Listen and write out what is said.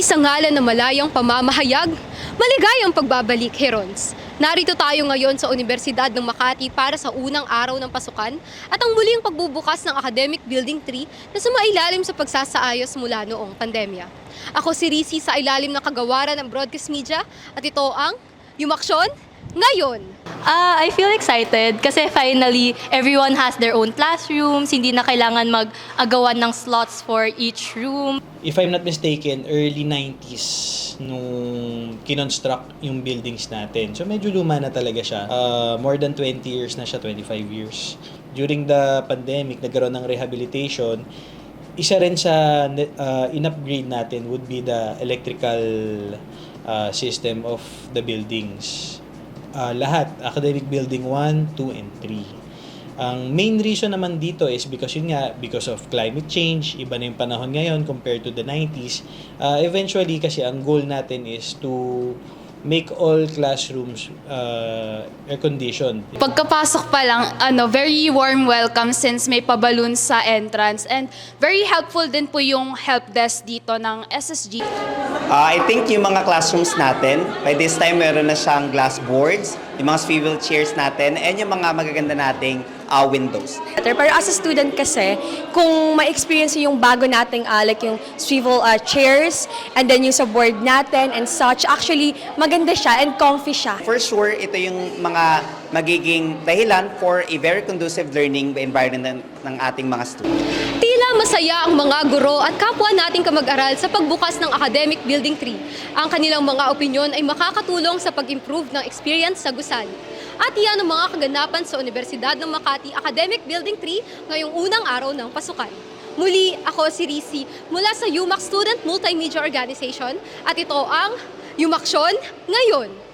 Hindi sa ngalan ng malayang pamamahayag, maligayang pagbabalik, Herons. Narito tayo ngayon sa Universidad ng Makati para sa unang araw ng pasukan at ang muling pagbubukas ng Academic Building 3 na sumailalim sa pagsasaayos mula noong pandemya. Ako si Risi sa ilalim ng kagawaran ng Broadcast Media at ito ang Yumaksyon Ngayon! I feel excited kasi finally everyone has their own classrooms, hindi na kailangan mag-agawan ng slots for each room. If I'm not mistaken, early 90s nung kinonstruct yung buildings natin. So medyo luma na talaga siya. More than 20 years na siya, 25 years. During the pandemic, nagkaroon ng rehabilitation. Isa rin sa in-upgrade natin would be the electrical system of the buildings. Lahat, Academic Building 1, 2, and 3. Ang main reason naman dito is because of climate change, iba na yung panahon ngayon compared to the 90s. Eventually kasi ang goal natin is to make all classrooms air-conditioned. Pagkapasok pa lang, very warm welcome since may pa-balloon sa entrance and very helpful din po yung help desk dito ng SSG. I think yung mga classrooms natin, by this time meron na siyang glass boards, yung mga swivel chairs natin, and yung mga magaganda nating windows. Pero as a student kasi, kung ma-experience yung bago nating like yung swivel chairs, and then yung sa board natin and such, actually maganda siya and comfy siya. For sure, ito yung mga magiging dahilan for a very conducive learning environment ng ating mga students. Tila masaya ang mga guro at kapwa nating kamag-aral sa pagbukas ng Academic Building 3. Ang kanilang mga opinyon ay makakatulong sa pag-improve ng experience sa gusali. At iyan ang mga kaganapan sa Universidad ng Makati Academic Building 3 ngayong unang araw ng pasukan. Muli, ako si Risi mula sa UMAC Student Multimedia Organization at ito ang Yumaksyon Ngayon!